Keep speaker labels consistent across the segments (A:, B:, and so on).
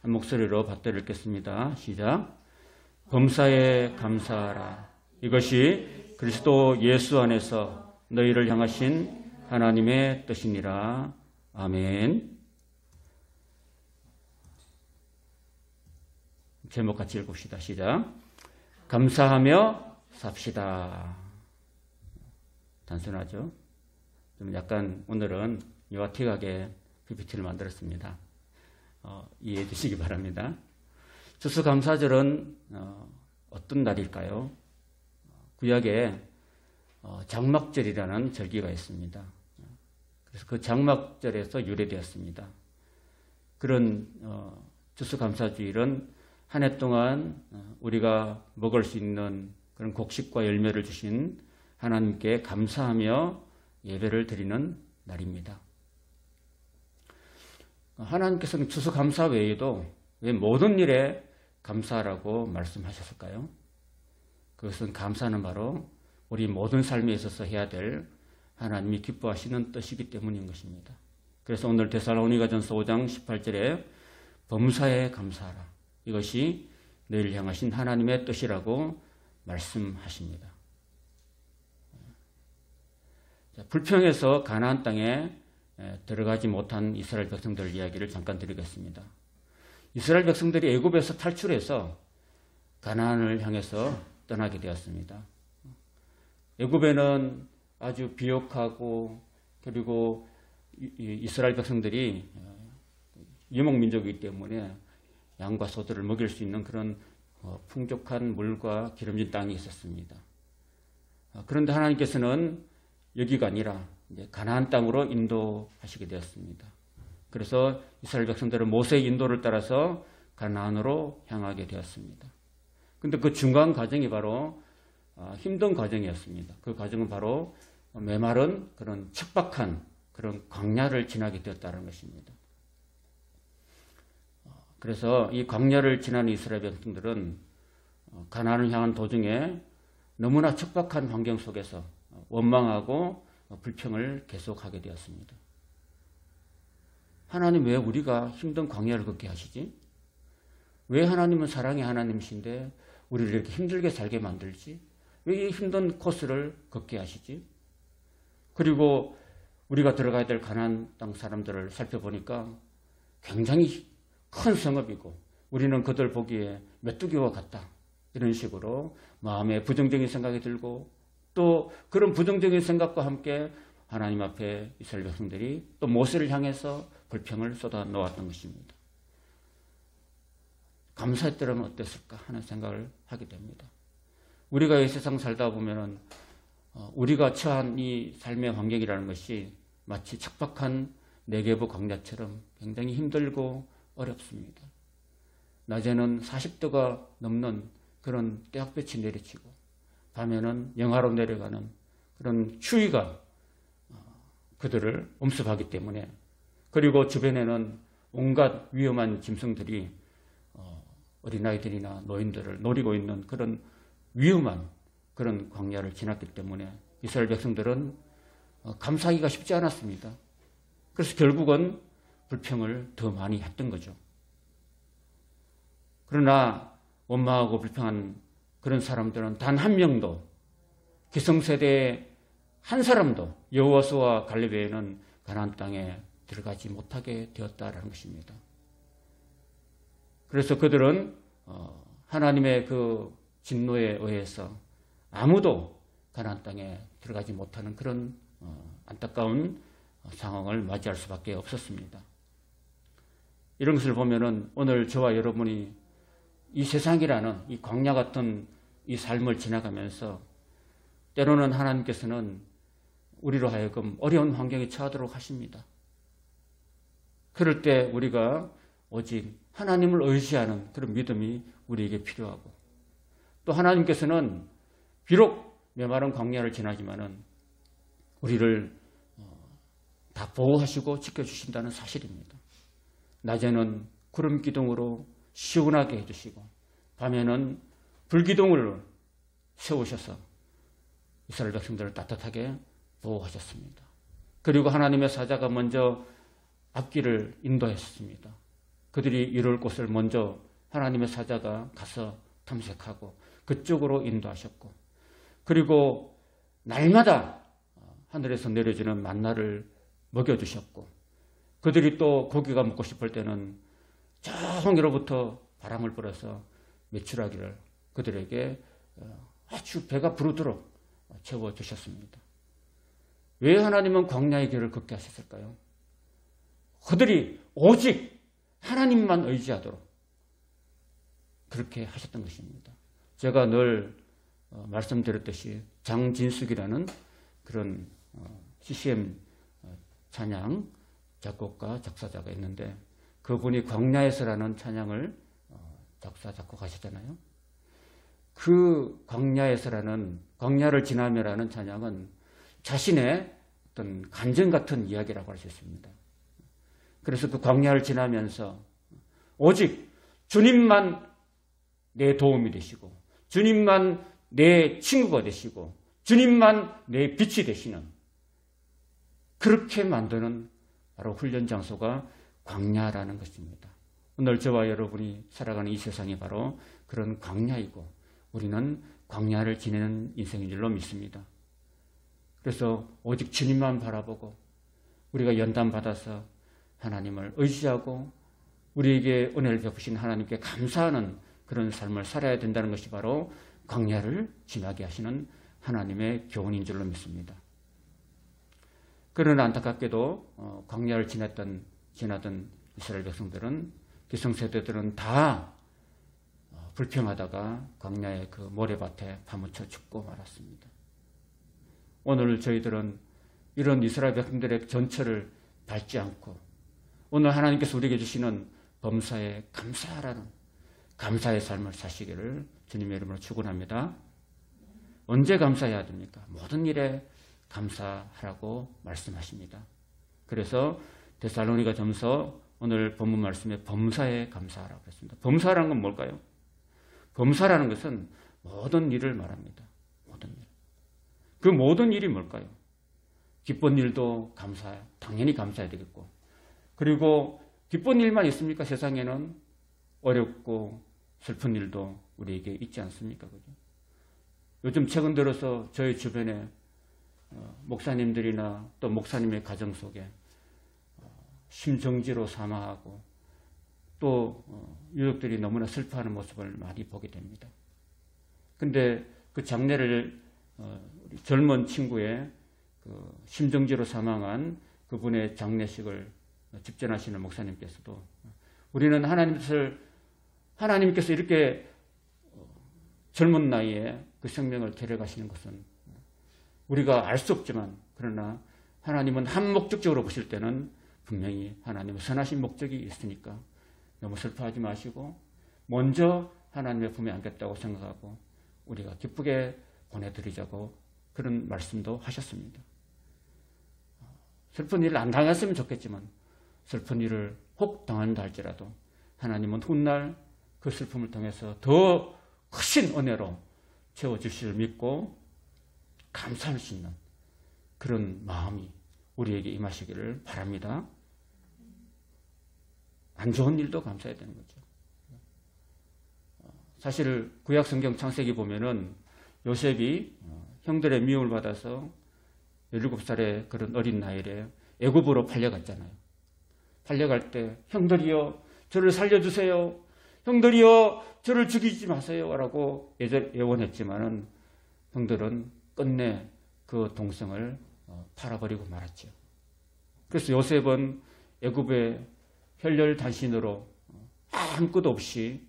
A: 한 목소리로 받들어 읽겠습니다. 시작. 범사에 감사하라. 이것이 그리스도 예수 안에서 너희를 향하신 하나님의 뜻이니라. 아멘. 제목 같이 읽읍시다. 시작. 감사하며 삽시다. 단순하죠? 좀 약간 오늘은 요아틱하게 PPT를 만들었습니다. 이해해 주시기 바랍니다. 추수감사절은 어떤 날일까요? 구약에 장막절이라는 절기가 있습니다. 그래서 그 장막절에서 유래되었습니다. 그런 추수감사주일은 한 해 동안 우리가 먹을 수 있는 그런 곡식과 열매를 주신 하나님께 감사하며 예배를 드리는 날입니다. 하나님께서는 추수감사 외에도 왜 모든 일에 감사하라고 말씀하셨을까요? 그것은 감사는 바로 우리 모든 삶에 있어서 해야 될 하나님이 기뻐하시는 뜻이기 때문인 것입니다. 그래서 오늘 데살로니가전서 5장 18절에 범사에 감사하라. 이것이 너희를 향하신 하나님의 뜻이라고 말씀하십니다. 불평해서 가나안 땅에 들어가지 못한 이스라엘 백성들 이야기를 잠깐 드리겠습니다. 이스라엘 백성들이 애굽에서 탈출해서 가나안을 향해서 떠나게 되었습니다. 애굽에는 아주 비옥하고 그리고 이스라엘 백성들이 유목민족이기 때문에 양과 소들을 먹일 수 있는 그런 풍족한 물과 기름진 땅이 있었습니다. 그런데 하나님께서는 여기가 아니라 이제 가나안 땅으로 인도하시게 되었습니다. 그래서 이스라엘 백성들은 모세의 인도를 따라서 가나안으로 향하게 되었습니다. 그런데 그 중간 과정이 바로 힘든 과정이었습니다. 그 과정은 바로 메마른 그런 척박한 그런 광야를 지나게 되었다는 것입니다. 그래서 이 광야를 지나는 이스라엘 백성들은 가나안을 향한 도중에 너무나 척박한 환경 속에서 원망하고 불평을 계속하게 되었습니다. 하나님 왜 우리가 힘든 광야를 걷게 하시지? 왜 하나님은 사랑의 하나님이신데 우리를 이렇게 힘들게 살게 만들지? 왜 이 힘든 코스를 걷게 하시지? 그리고 우리가 들어가야 될 가나안 땅 사람들을 살펴보니까 굉장히 큰 성읍이고 우리는 그들 보기에 메뚜기와 같다. 이런 식으로 마음에 부정적인 생각이 들고 또 그런 부정적인 생각과 함께 하나님 앞에 이스라엘 백성들이 또 모세를 향해서 불평을 쏟아 놓았던 것입니다. 감사했더라면 어땠을까 하는 생각을 하게 됩니다. 우리가 이 세상 살다 보면은 우리가 처한 이 삶의 환경이라는 것이 마치 척박한 네게브 광야처럼 굉장히 힘들고 어렵습니다. 낮에는 40도가 넘는 그런 떼약볕이 내리치고 밤에는 영하로 내려가는 그런 추위가 그들을 엄습하기 때문에 그리고 주변에는 온갖 위험한 짐승들이 어린아이들이나 노인들을 노리고 있는 그런 위험한 그런 광야를 지났기 때문에 이스라엘 백성들은 감사하기가 쉽지 않았습니다. 그래서 결국은 불평을 더 많이 했던 거죠. 그러나 원망하고 불평한 그런 사람들은 단 한 명도 기성세대의 한 사람도 여호수아와 갈렙 외에는 가나안 땅에 들어가지 못하게 되었다라는 것입니다. 그래서 그들은 하나님의 그 진노에 의해서 아무도 가나안 땅에 들어가지 못하는 그런 안타까운 상황을 맞이할 수밖에 없었습니다. 이런 것을 보면은 오늘 저와 여러분이 이 세상이라는 이 광야 같은 이 삶을 지나가면서 때로는 하나님께서는 우리로 하여금 어려운 환경에 처하도록 하십니다. 그럴 때 우리가 오직 하나님을 의지하는 그런 믿음이 우리에게 필요하고 또 하나님께서는 비록 메마른 광야를 지나지만은 우리를 다 보호하시고 지켜주신다는 사실입니다. 낮에는 구름 기둥으로 시원하게 해주시고 밤에는 불기둥을 세우셔서 이스라엘 백성들을 따뜻하게 보호하셨습니다. 그리고 하나님의 사자가 먼저 앞길을 인도했습니다. 그들이 이룰 곳을 먼저 하나님의 사자가 가서 탐색하고 그쪽으로 인도하셨고, 그리고 날마다 하늘에서 내려주는 만나를 먹여주셨고, 그들이 또 고기가 먹고 싶을 때는 저 홍해로부터 바람을 불어서 메추라기를 그들에게 아주 배가 부르도록 채워주셨습니다. 왜 하나님은 광야의 길을 걷게 하셨을까요? 그들이 오직 하나님만 의지하도록 그렇게 하셨던 것입니다. 제가 늘 말씀드렸듯이 장진숙이라는 그런 CCM 찬양 작곡가 작사자가 있는데, 그분이 광야에서라는 찬양을 작사 작곡하셨잖아요. 그 광야에서라는, 광야를 지나며라는 찬양은 자신의 어떤 간증 같은 이야기라고 할 수 있습니다. 그래서 그 광야를 지나면서 오직 주님만 내 도움이 되시고, 주님만 내 친구가 되시고, 주님만 내 빛이 되시는, 그렇게 만드는 바로 훈련 장소가 광야라는 것입니다. 오늘 저와 여러분이 살아가는 이 세상이 바로 그런 광야이고, 우리는 광야를 지내는 인생인 줄로 믿습니다. 그래서 오직 주님만 바라보고 우리가 연단받아서 하나님을 의지하고 우리에게 은혜를 베푸신 하나님께 감사하는 그런 삶을 살아야 된다는 것이 바로 광야를 지나게 하시는 하나님의 교훈인 줄로 믿습니다. 그러나 안타깝게도 광야를 지나던 이스라엘 백성들은, 기성세대들은 다 불평하다가 광야의 그 모래밭에 파묻혀 죽고 말았습니다. 오늘 저희들은 이런 이스라엘 백성들의 전철을 밟지 않고 오늘 하나님께서 우리에게 주시는 범사에 감사하라는 감사의 삶을 사시기를 주님의 이름으로 축원합니다. 언제 감사해야 됩니까? 모든 일에 감사하라고 말씀하십니다. 그래서 데살로니가전서 오늘 본문 말씀에 범사에 감사하라고 했습니다. 범사라는 건 뭘까요? 범사라는 것은 모든 일을 말합니다. 모든 일. 그 모든 일이 뭘까요? 기쁜 일도 당연히 감사해야 되겠고, 그리고 기쁜 일만 있습니까? 세상에는 어렵고 슬픈 일도 우리에게 있지 않습니까? 그죠? 요즘 최근 들어서 저희 주변에 목사님들이나 또 목사님의 가정 속에 심정지로 사망하고 또 유족들이 너무나 슬퍼하는 모습을 많이 보게 됩니다. 근데 그 장례를 우리 젊은 친구의 그 심정지로 사망한 그분의 장례식을 집전하시는 목사님께서도, 우리는 하나님께서 이렇게 젊은 나이에 그 생명을 데려가시는 것은 우리가 알 수 없지만, 그러나 하나님은 한 목적적으로 보실 때는 분명히 하나님의 선하신 목적이 있으니까 너무 슬퍼하지 마시고 먼저 하나님의 품에 안겼다고 생각하고 우리가 기쁘게 보내드리자고 그런 말씀도 하셨습니다. 슬픈 일을 안 당했으면 좋겠지만 슬픈 일을 혹 당한다 할지라도 하나님은 훗날 그 슬픔을 통해서 더 크신 은혜로 채워주실 믿고 감사할 수 있는 그런 마음이 우리에게 임하시기를 바랍니다. 안 좋은 일도 감사해야 되는 거죠. 사실 구약 성경 창세기 보면은 요셉이 형들의 미움을 받아서 17살의 그런 어린 나이에 애굽으로 팔려갔잖아요. 팔려갈 때 형들이여 저를 살려주세요. 형들이여 저를 죽이지 마세요. 라고 예원했지만은 형들은 끝내 그 동생을 팔아버리고 말았죠. 그래서 요셉은 애굽의 혈혈단신으로 아무것도 없이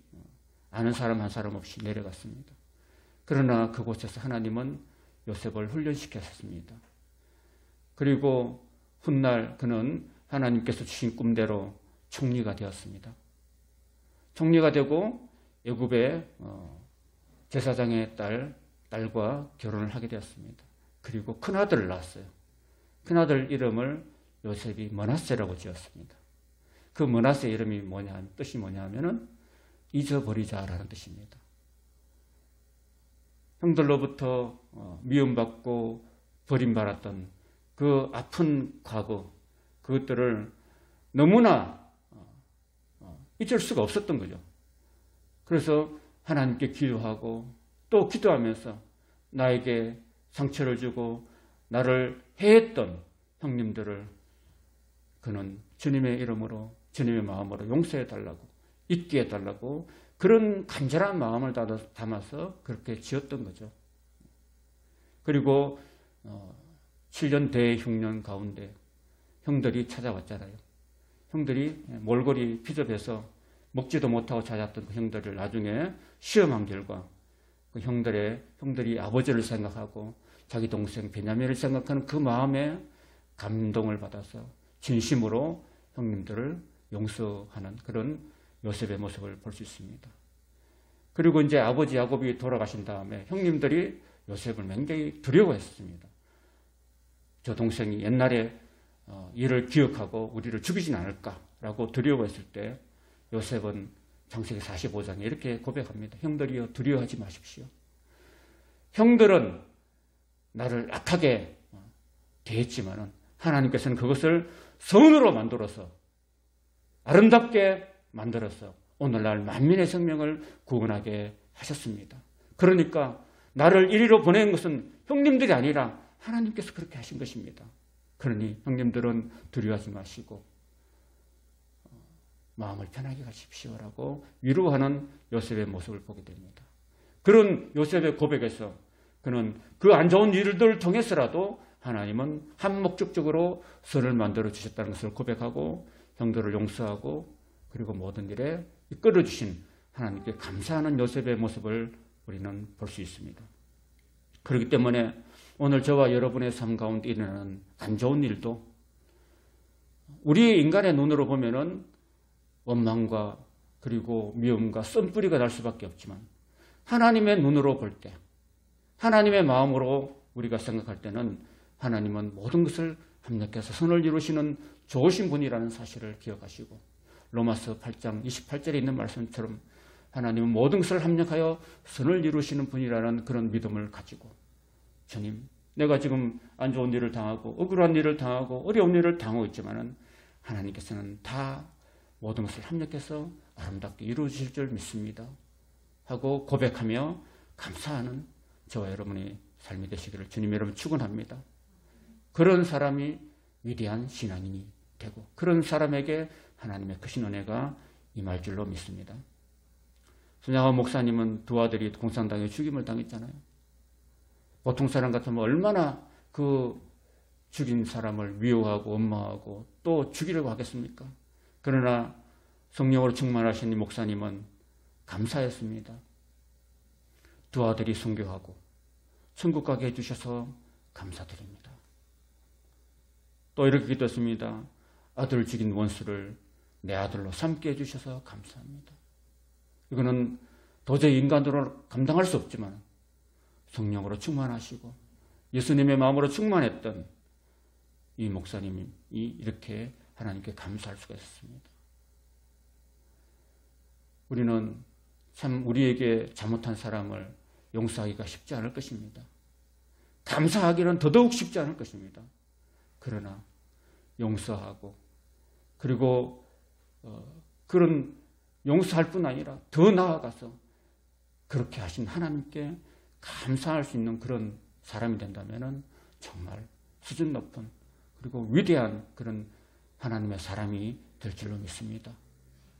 A: 아는 사람 한 사람 없이 내려갔습니다. 그러나 그곳에서 하나님은 요셉을 훈련시켰습니다. 그리고 훗날 그는 하나님께서 주신 꿈대로 총리가 되었습니다. 총리가 되고 애굽의 제사장의 딸과 결혼을 하게 되었습니다. 그리고 큰아들을 낳았어요. 큰아들 이름을 요셉이 므낫세라고 지었습니다. 그 므낫세 이름이 뜻이 뭐냐 하면은 잊어버리자라는 뜻입니다. 형들로부터 미움받고 버림받았던 그 아픈 과거, 그것들을 너무나 잊을 수가 없었던 거죠. 그래서 하나님께 기도하고 또 기도하면서 나에게 상처를 주고 나를 해했던 형님들을 그는 주님의 이름으로 주님의 마음으로 용서해 달라고 잊게 해달라고 그런 간절한 마음을 담아서 그렇게 지었던 거죠. 그리고 7년 대흉년 가운데 형들이 찾아왔잖아요. 형들이 몰골이 피접해서 먹지도 못하고 찾았던 그 형들을 나중에 시험한 결과 그 형들이 아버지를 생각하고 자기 동생 베냐민을 생각하는 그 마음에 감동을 받아서 진심으로 형님들을 용서하는 그런 요셉의 모습을 볼 수 있습니다. 그리고 이제 아버지 야곱이 돌아가신 다음에 형님들이 요셉을 굉장히 두려워했습니다. 저 동생이 옛날에 이를 기억하고 우리를 죽이진 않을까라고 두려워했을 때 요셉은 창세기 45장에 이렇게 고백합니다. 형들이여 두려워하지 마십시오. 형들은 나를 악하게 대했지만은 하나님께서는 그것을 선으로 만들어서 아름답게 만들어서 오늘날 만민의 생명을 구원하게 하셨습니다. 그러니까 나를 이리로 보낸 것은 형님들이 아니라 하나님께서 그렇게 하신 것입니다. 그러니 형님들은 두려워하지 마시고 마음을 편하게 가십시오라고 위로하는 요셉의 모습을 보게 됩니다. 그런 요셉의 고백에서 그는 그 안 좋은 일들을 통해서라도 하나님은 한 목적적으로 선을 만들어 주셨다는 것을 고백하고 형들을 용서하고 그리고 모든 일에 이끌어 주신 하나님께 감사하는 요셉의 모습을 우리는 볼 수 있습니다. 그렇기 때문에 오늘 저와 여러분의 삶 가운데 일어나는 안 좋은 일도 우리 인간의 눈으로 보면은 원망과 그리고 미움과 쓴뿌리가 날 수밖에 없지만 하나님의 눈으로 볼 때 하나님의 마음으로 우리가 생각할 때는 하나님은 모든 것을 합력해서 선을 이루시는 좋으신 분이라는 사실을 기억하시고 로마서 8장 28절에 있는 말씀처럼 하나님은 모든 것을 합력하여 선을 이루시는 분이라는 그런 믿음을 가지고 주님 내가 지금 안 좋은 일을 당하고 억울한 일을 당하고 어려운 일을 당하고 있지만은 하나님께서는 다 모든 것을 합력해서 아름답게 이루어 주실 줄 믿습니다 하고 고백하며 감사하는 저와 여러분의 삶이 되시기를 주님 여러분 축원합니다. 그런 사람이 위대한 신앙인이 되고 그런 사람에게 하나님의 크신 은혜가 임할 줄로 믿습니다. 손양원 목사님은 두 아들이 공산당에 죽임을 당했잖아요. 보통 사람 같으면 얼마나 그 죽인 사람을 미워하고 원망하고 또 죽이려고 하겠습니까? 그러나 성령으로 충만하신 이 목사님은 감사했습니다. 두 아들이 순교하고 천국 가게 해주셔서 감사드립니다. 또 이렇게 기도했습니다. 아들을 죽인 원수를 내 아들로 삼게 해주셔서 감사합니다. 이거는 도저히 인간으로 감당할 수 없지만 성령으로 충만하시고 예수님의 마음으로 충만했던 이 목사님이 이렇게 하나님께 감사할 수가 있었습니다. 우리는 참 우리에게 잘못한 사람을 용서하기가 쉽지 않을 것입니다. 감사하기는 더더욱 쉽지 않을 것입니다. 그러나 용서하고 그리고 그런 용서할 뿐 아니라 더 나아가서 그렇게 하신 하나님께 감사할 수 있는 그런 사람이 된다면 정말 수준 높은 그리고 위대한 그런 하나님의 사람이 될 줄로 믿습니다.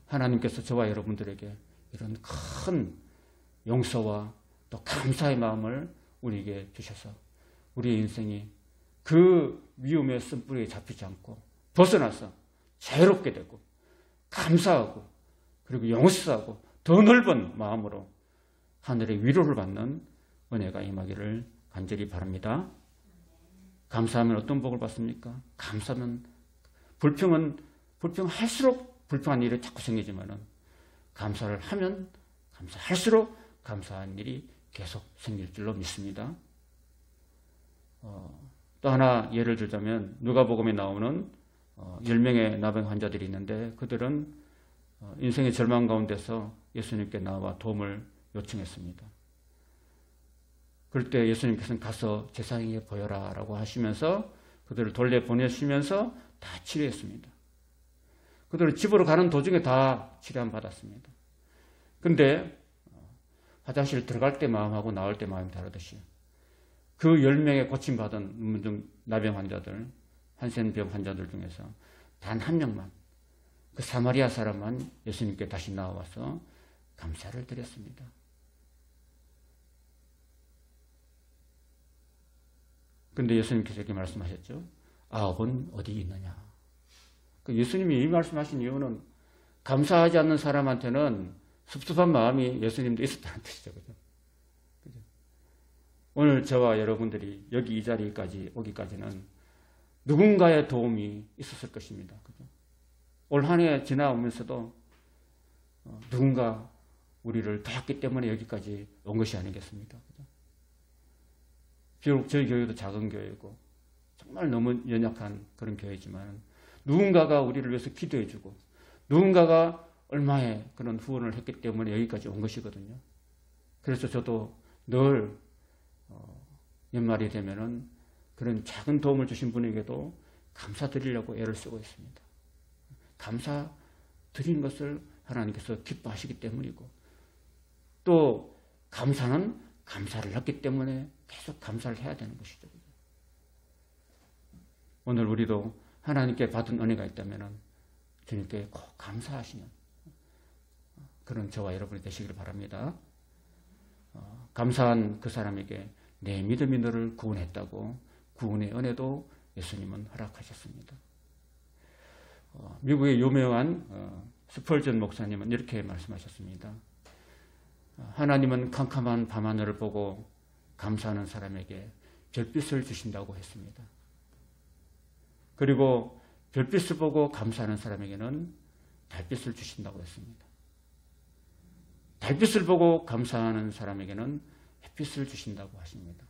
A: 하나님께서 저와 여러분들에게 이런 큰 용서와 또 감사의 마음을 우리에게 주셔서 우리의 인생이 그 미움의 쓴뿌리에 잡히지 않고 벗어나서 자유롭게 되고 감사하고 그리고 용서하고 더 넓은 마음으로 하늘의 위로를 받는 은혜가 임하기를 간절히 바랍니다. 감사하면 어떤 복을 받습니까? 감사하면 불평할수록 불평한 일이 자꾸 생기지만은 감사를 하면 감사할수록 감사한 일이 계속 생길 줄로 믿습니다. 또 하나 예를 들자면 누가복음에 나오는 10명의 나병 환자들이 있는데 그들은 인생의 절망 가운데서 예수님께 나와 도움을 요청했습니다. 그럴 때 예수님께서는 가서 제사장에게 보여라 라고 하시면서 그들을 돌려보내시면서 다 치료했습니다. 그들은 집으로 가는 도중에 다 치료받았습니다. 그런데 화장실 들어갈 때 마음하고 나올 때 마음이 다르듯이 그 10명의 고침받은 문중 나병 환자들, 한센병 환자들 중에서 단 한 명만, 그 사마리아 사람만 예수님께 다시 나와서 감사를 드렸습니다. 그런데 예수님께서 이렇게 말씀하셨죠. 9은 어디 있느냐. 예수님이 이 말씀하신 이유는 감사하지 않는 사람한테는 섭섭한 마음이 예수님도 있었다는 뜻이죠. 그죠? 오늘 저와 여러분들이 여기 이 자리까지 오기까지는 누군가의 도움이 있었을 것입니다. 그죠? 올 한 해 지나오면서도 누군가 우리를 도왔기 때문에 여기까지 온 것이 아니겠습니까? 그죠? 비록 저희 교회도 작은 교회고 정말 너무 연약한 그런 교회지만 누군가가 우리를 위해서 기도해주고 누군가가 얼마의 그런 후원을 했기 때문에 여기까지 온 것이거든요. 그래서 저도 늘 연말이 되면은 그런 작은 도움을 주신 분에게도 감사드리려고 애를 쓰고 있습니다. 감사 드린 것을 하나님께서 기뻐하시기 때문이고 또 감사는 감사를 했기 때문에 계속 감사를 해야 되는 것이죠. 오늘 우리도 하나님께 받은 은혜가 있다면 주님께 꼭 감사하시는 그런 저와 여러분이 되시기를 바랍니다. 감사한 그 사람에게 내 믿음이 너를 구원했다고 구원의 은혜도 예수님은 허락하셨습니다. 미국의 유명한 스펄전 목사님은 이렇게 말씀하셨습니다. 하나님은 캄캄한 밤하늘을 보고 감사하는 사람에게 별빛을 주신다고 했습니다. 그리고 별빛을 보고 감사하는 사람에게는 달빛을 주신다고 했습니다. 달빛을 보고 감사하는 사람에게는 햇빛을 주신다고 하십니다.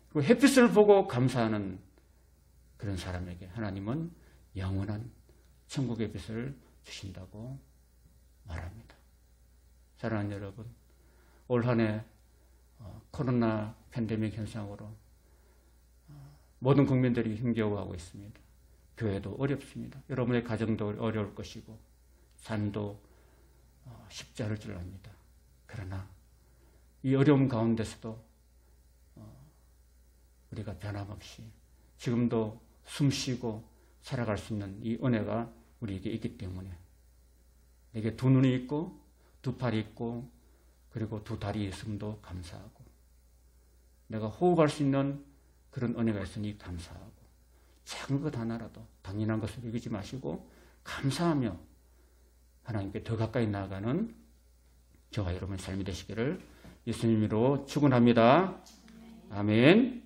A: 그리고 햇빛을 보고 감사하는 그런 사람에게 하나님은 영원한 천국의 빛을 주신다고 말합니다. 사랑하는 여러분, 올 한 해 코로나 팬데믹 현상으로 모든 국민들이 힘겨워하고 있습니다. 교회도 어렵습니다. 여러분의 가정도 어려울 것이고 삶도 쉽지 않을 줄 압니다. 그러나 이 어려움 가운데서도 우리가 변함없이 지금도 숨쉬고 살아갈 수 있는 이 은혜가 우리에게 있기 때문에 내게 두 눈이 있고 두 팔이 있고 그리고 두 다리 있음도 감사하고 내가 호흡할 수 있는 그런 은혜가 있으니 감사하고 작은 것 하나라도 당연한 것을 여기지 마시고 감사하며 하나님께 더 가까이 나아가는 저와 여러분의 삶이 되시기를 예수님으로 축원합니다. 아멘.